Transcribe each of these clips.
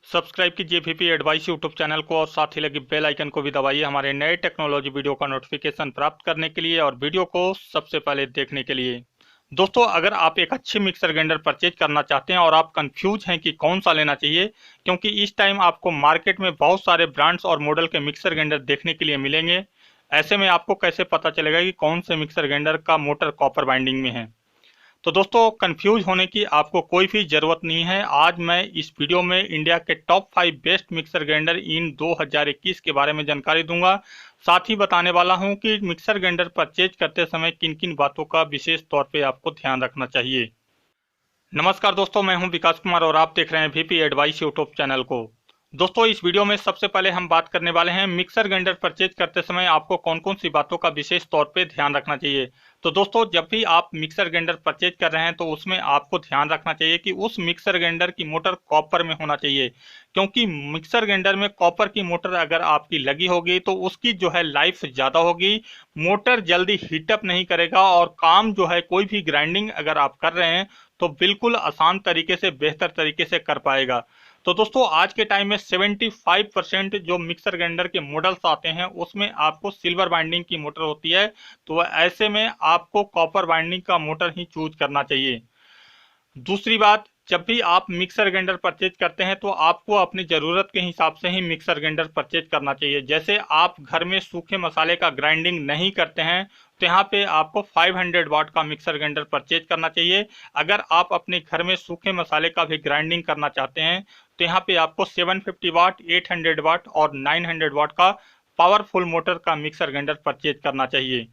Subscribe कीजिए VP advice YouTube channel को और साथ ही लगे बेल आइकन को भी दबाइए हमारे नए टेक्नोलॉजी वीडियो का नोटिफिकेशन प्राप्त करने के लिए और वीडियो को सबसे पहले देखने के लिए। दोस्तों, अगर आप एक अच्छी मिक्सर ग्राइंडर परचेज करना चाहते हैं और आप कंफ्यूज हैं कि कौन सा लेना चाहिए, क्योंकि इस टाइम आपको मार्केट में बहुत सारे ब्रांड्स और मॉडल के मिक्सर ग्राइंडर देखने के लिए मिलेंगे। ऐसे में आपको कैसे पता चलेगा कि कौन से मिक्सर ग्राइंडर का मोटर कॉपर बाइंडिंग में है। तो दोस्तों, कंफ्यूज होने की आपको कोई भी ज़रूरत नहीं है। आज मैं इस वीडियो में इंडिया के टॉप 5 बेस्ट मिक्सर ग्राइंडर इन 2021 के बारे में जानकारी दूंगा। साथ ही बताने वाला हूं कि मिक्सर ग्राइंडर परचेज करते समय किन किन बातों का विशेष तौर पे आपको ध्यान रखना चाहिए। नमस्कार दोस्तों, मैं हूं विकास कुमार और आप देख रहे हैं वीपी एडवाइस यूट्यूब चैनल को। दोस्तों, इस वीडियो में सबसे पहले हम बात करने वाले हैं मिक्सर ग्राइंडर परचेज करते समय आपको कौन कौन सी बातों का विशेष तौर पे ध्यान रखना चाहिए। तो दोस्तों, जब भी आप मिक्सर ग्राइंडर परचेज कर रहे हैं तो उसमें आपको ध्यान रखना चाहिए कि उस मिक्सर ग्राइंडर की मोटर कॉपर में होना चाहिए, क्योंकि मिक्सर ग्राइंडर में कॉपर की मोटर अगर आपकी लगी होगी तो उसकी जो है लाइफ ज़्यादा होगी, मोटर जल्दी हीटअप नहीं करेगा और काम जो है कोई भी ग्राइंडिंग अगर आप कर रहे हैं तो बिल्कुल आसान तरीके से बेहतर तरीके से कर पाएगा। तो दोस्तों, आज के टाइम में 75% जो मिक्सर ग्राइंडर के मॉडल्स आते हैं उसमें आपको सिल्वर बाइंडिंग की मोटर होती है, तो ऐसे में आपको कॉपर बाइंडिंग का मोटर ही चूज करना चाहिए। दूसरी बात, जब भी आप मिक्सर ग्राइंडर परचेज करते हैं तो आपको अपनी ज़रूरत के हिसाब से ही मिक्सर ग्राइंडर परचेज करना चाहिए। जैसे आप घर में सूखे मसाले का ग्राइंडिंग नहीं करते हैं तो यहाँ पे आपको 500 वाट का मिक्सर ग्राइंडर परचेज करना चाहिए। अगर आप अपने घर में सूखे मसाले का भी ग्राइंडिंग करना चाहते हैं तो यहाँ पे आपको 750 वाट, 800 वाट और 900 वाट का पावरफुल मोटर का मिक्सर ग्राइंडर परचेज करना चाहिए।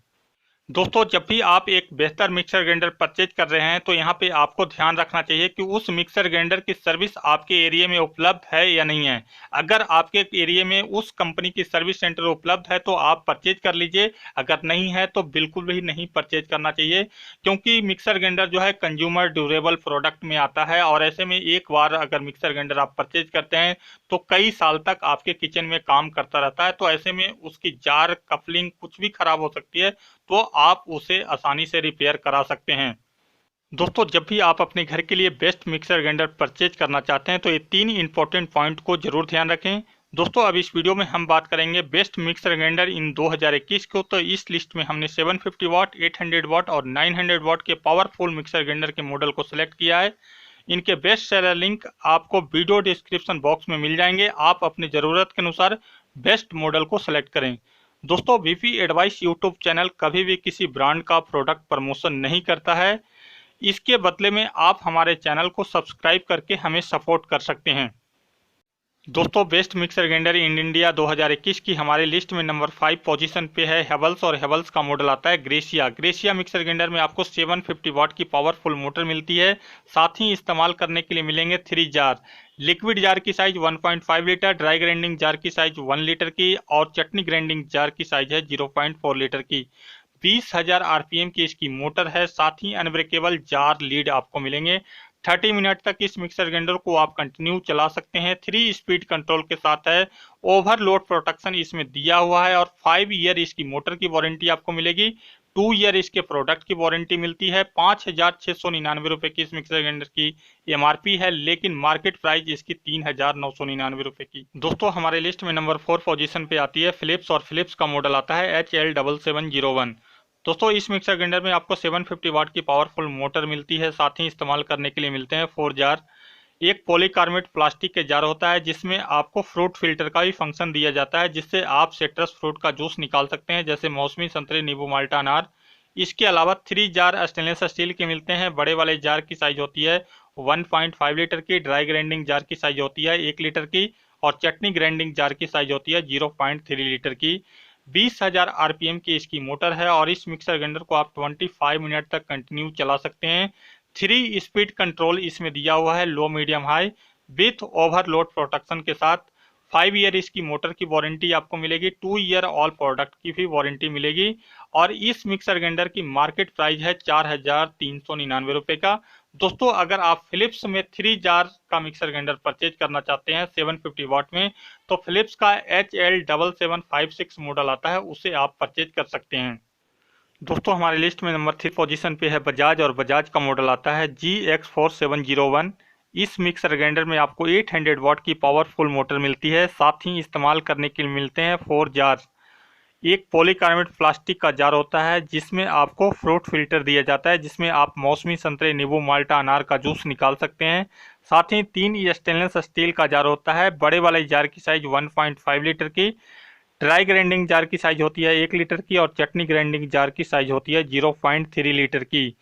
दोस्तों, जब भी आप एक बेहतर मिक्सर ग्राइंडर परचेज कर रहे हैं तो यहाँ पे आपको ध्यान रखना चाहिए कि उस मिक्सर ग्राइंडर की सर्विस आपके एरिया में उपलब्ध है या नहीं है। अगर आपके एरिया में उस कंपनी की सर्विस सेंटर उपलब्ध है तो आप परचेज कर लीजिए, अगर नहीं है तो बिल्कुल भी नहीं परचेज करना चाहिए, क्योंकि मिक्सर ग्राइंडर जो है कंज्यूमर ड्यूरेबल प्रोडक्ट में आता है और ऐसे में एक बार अगर मिक्सर ग्राइंडर आप परचेज करते हैं तो कई साल तक आपके किचन में काम करता रहता है। तो ऐसे में उसकी जार, कपलिंग कुछ भी खराब हो सकती है, तो आप उसे आसानी से रिपेयर करा सकते हैं। दोस्तों, जब भी आप अपने घर के लिए बेस्ट मिक्सर ग्राइंडर परचेज करना चाहते हैं तो ये 3 इंपॉर्टेंट पॉइंट को जरूर ध्यान रखें। दोस्तों, अब इस वीडियो में हम बात करेंगे बेस्ट मिक्सर ग्राइंडर इन 2021 को। तो इस लिस्ट में हमने 750 वाट, 800 वाट और 900 वाट के पावरफुल मिक्सर ग्राइंडर के मॉडल को सिलेक्ट किया है। इनके बेस्ट सेलर लिंक आपको वीडियो डिस्क्रिप्शन बॉक्स में मिल जाएंगे। आप अपनी ज़रूरत के अनुसार बेस्ट मॉडल को सेलेक्ट करें। दोस्तों, वीपी एडवाइस यूट्यूब चैनल कभी भी किसी ब्रांड का प्रोडक्ट प्रमोशन नहीं करता है। इसके बदले में आप हमारे चैनल को सब्सक्राइब करके हमें सपोर्ट कर सकते हैं। दोस्तों, best mixer grinder in India 2021 की हमारी लिस्ट में नंबर 5 पोजीशन पे है हेवल्स, और हेवल्स का मॉडल आता है ग्रेसिया। ग्रेसिया मिक्सर ग्राइंडर में आपको 750 वाट की पावरफुल मोटर मिलती है। साथ ही इस्तेमाल करने के लिए मिलेंगे 3 जार। लिक्विड जार की size 1.5 litre, dry grinding jar की साइज 1 लीटर की और चटनी ग्राइंडिंग जार की साइज है 0.4 लीटर की। 20,000 आरपीएम की इसकी मोटर है। साथ ही अनब्रेकेबल जार लीड आपको मिलेंगे। 30 मिनट तक इस मिक्सर ग्राइंडर को आप कंटिन्यू चला सकते हैं। 3 स्पीड कंट्रोल के साथ है। ओवरलोड प्रोटेक्शन इसमें दिया हुआ है और 5 ईयर इसकी मोटर की वारंटी आपको मिलेगी। 2 ईयर इसके प्रोडक्ट की वारंटी मिलती है। 5,699 रुपए की इस मिक्सर ग्राइंडर की एमआरपी है, लेकिन मार्केट प्राइस इसकी 3,999 रुपए की। दोस्तों, हमारे लिस्ट में नंबर 4 पोजीशन पे आती है फिलिप्स, और फिलिप्स का मॉडल आता है HL7701। दोस्तों, इस मिक्सर ग्राइंडर में आपको 750 वाट की पावरफुल मोटर मिलती है। साथ ही इस्तेमाल करने के लिए मिलते हैं 4 जार। एक पॉलीकार्बोनेट प्लास्टिक के जार होता है जिसमें आपको फ्रूट फिल्टर का भी फंक्शन दिया जाता है, जिससे आप सिट्रस फ्रूट का जूस निकाल सकते हैं, जैसे मौसमी, संतरे, नींबू, माल्टा, अनार। इसके अलावा 3 जार स्टेनलेस स्टील के मिलते हैं। बड़े वाले जार की साइज होती है 1.5 लीटर की, ड्राई ग्राइंडिंग जार की साइज होती है 1 लीटर की और चटनी ग्राइंडिंग जार की साइज होती है 0.3 लीटर की। 20,000 आरपीएम की इसकी मोटर है और इस मिक्सर ग्राइंडर को आप 25 मिनट तक कंटिन्यू चला सकते हैं। 3 स्पीड कंट्रोल इसमें दिया हुआ है, low, medium, high, with overload protection के साथ। 5 ईयर इसकी मोटर की वारंटी आपको मिलेगी। 2 ईयर ऑल प्रोडक्ट की भी वारंटी मिलेगी और इस मिक्सर ग्राइंडर की मार्केट प्राइस है 4,399 रुपए का। दोस्तों, अगर आप फिलिप्स में 3 जार का मिक्सर ग्राइंडर परचेज करना चाहते हैं 750 वाट में, तो फिलिप्स का HL7756 मॉडल आता है, उसे आप परचेज कर सकते हैं। दोस्तों, हमारे लिस्ट में नंबर 3 पोजीशन पे है बजाज, और बजाज का मॉडल आता है GX4701। इस मिक्सर ग्राइंडर में आपको 800 वाट की पावरफुल मोटर मिलती है। साथ ही इस्तेमाल करने के लिए मिलते हैं 4 जार। एक पॉलीकार्बोनेट प्लास्टिक का जार होता है जिसमें आपको फ्रूट फिल्टर दिया जाता है, जिसमें आप मौसमी संतरे, नींबू, माल्टा, अनार का जूस निकाल सकते हैं। साथ ही 3 स्टेनलेस स्टील का जार होता है। बड़े वाले जार की साइज 1.5 लीटर की, ड्राई ग्राइंडिंग जार की साइज होती है 1 लीटर की, और चटनी ग्राइंडिंग जार की साइज होती है 0.3 लीटर की।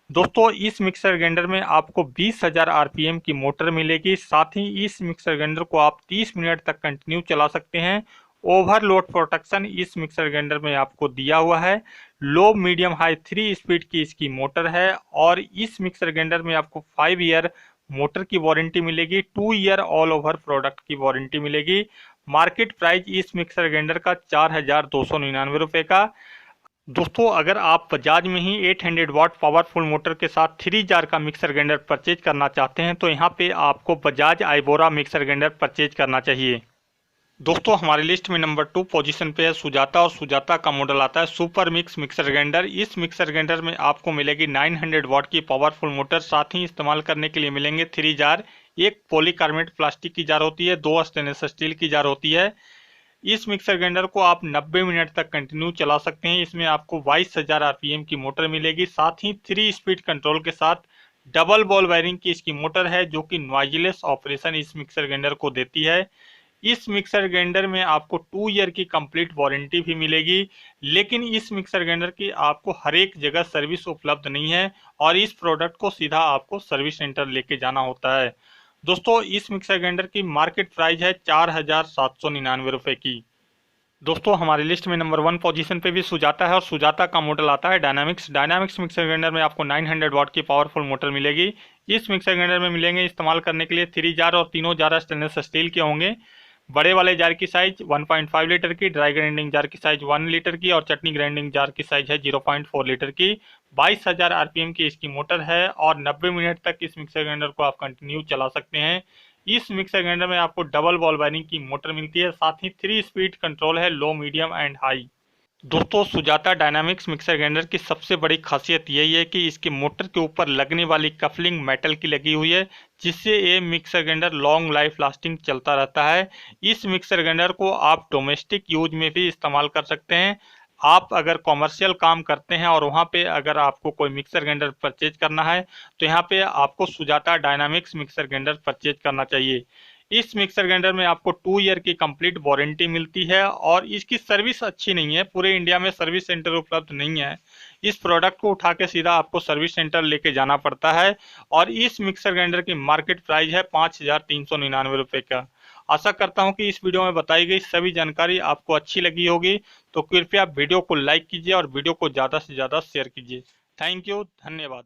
दोस्तों इस मिक्सर ग्राइंडर में आपको 20,000 आरपीएम की मोटर मिलेगी। साथ ही इस मिक्सर ग्राइंडर को आप 30 मिनट तक कंटिन्यू चला सकते हैं। ओवरलोड प्रोटेक्शन इस मिक्सर ग्राइंडर में आपको दिया हुआ है। लो, मीडियम, हाई 3 स्पीड की इसकी मोटर है। और इस मिक्सर ग्राइंडर में आपको 5 ईयर मोटर की वारंटी मिलेगी, 2 ईयर ऑल ओवर प्रोडक्ट की वारंटी मिलेगी। मार्केट प्राइस इस मिक्सर ग्राइंडर का 4,299 रुपये का। दोस्तों अगर आप बजाज में ही 800 वाट पावरफुल मोटर के साथ 3 जार का मिक्सर ग्राइंडर परचेज करना चाहते हैं तो यहाँ पे आपको बजाज आइबोरा मिक्सर ग्राइंडर परचेज करना चाहिए। दोस्तों हमारी लिस्ट में नंबर 2 पोजीशन पे है सुजाता, और सुजाता का मॉडल आता है सुपर मिक्स मिक्सर ग्राइंडर। इस मिक्सर ग्राइंडर में आपको मिलेगी 900 वाट की पावरफुल मोटर। साथ ही इस्तेमाल करने के लिए मिलेंगे 3 जार। एक पॉलीकार्बोनेट प्लास्टिक की जार होती है, 2 स्टेनलेस स्टील की जार होती है। इस मिक्सर ग्राइंडर को आप 90 मिनट तक कंटिन्यू चला सकते हैं। इसमें आपको 22,000 आरपीएम की मोटर मिलेगी। साथ ही 3 स्पीड कंट्रोल के साथ डबल बॉल वायरिंग की इसकी मोटर है, जो कि नॉइजलेस ऑपरेशन इस मिक्सर ग्राइंडर को देती है। इस मिक्सर ग्राइंडर में आपको 2 ईयर की कंप्लीट वारंटी भी मिलेगी। लेकिन इस मिक्सर ग्राइंडर की आपको हर एक जगह सर्विस उपलब्ध नहीं है, और इस प्रोडक्ट को सीधा आपको सर्विस सेंटर लेके जाना होता है। दोस्तों इस मिक्सर ग्राइंडर की मार्केट प्राइस है 4,799 रुपये की। दोस्तों हमारी लिस्ट में नंबर 1 पोजीशन पे भी सुजाता है, और सुजाता का मॉडल आता है डायनामिक्स। डायनामिक्स मिक्सर ग्राइंडर में आपको 900 वाट की पावरफुल मोटर मिलेगी। इस मिक्सर ग्राइंडर में मिलेंगे इस्तेमाल करने के लिए 3 जार, और तीनों जार स्टेनलेस स्टील के होंगे। बड़े वाले जार की साइज 1.5 लीटर की, ड्राई ग्राइंडिंग जार की साइज 1 लीटर की, और चटनी ग्राइंडिंग जार की साइज है 0.4 लीटर की। 22,000 आरपीएम की इसकी मोटर है, और 90 मिनट तक इस मिक्सर ग्राइंडर को आप कंटिन्यू चला सकते हैं। इस मिक्सर ग्राइंडर में आपको डबल बॉल वायरिंग की मोटर मिलती है। साथ ही 3 स्पीड कंट्रोल है, लो, मीडियम एंड हाई। दोस्तों सुजाता डायनामिक्स मिक्सर ग्राइंडर की सबसे बड़ी खासियत यही है कि इसके मोटर के ऊपर लगने वाली कफलिंग मेटल की लगी हुई है, जिससे ये mixer grinder long life lasting चलता रहता है। इस मिक्सर ग्राइंडर को आप डोमेस्टिक यूज में भी इस्तेमाल कर सकते हैं। आप अगर कॉमर्शियल काम करते हैं और वहाँ पे अगर आपको कोई मिक्सर ग्राइंडर परचेज करना है तो यहाँ पे आपको Sujata dynamics mixer grinder purchase करना चाहिए। इस मिक्सर ग्राइंडर में आपको 2 ईयर की कंप्लीट वारंटी मिलती है, और इसकी सर्विस अच्छी नहीं है। पूरे इंडिया में सर्विस सेंटर उपलब्ध नहीं है। इस प्रोडक्ट को उठा के सीधा आपको सर्विस सेंटर लेके जाना पड़ता है, और इस मिक्सर ग्राइंडर की मार्केट प्राइस है 5,399 रुपये का। आशा करता हूं कि इस वीडियो में बताई गई सभी जानकारी आपको अच्छी लगी होगी। तो कृपया वीडियो को लाइक कीजिए और वीडियो को ज़्यादा से ज़्यादा शेयर कीजिए। थैंक यू, धन्यवाद।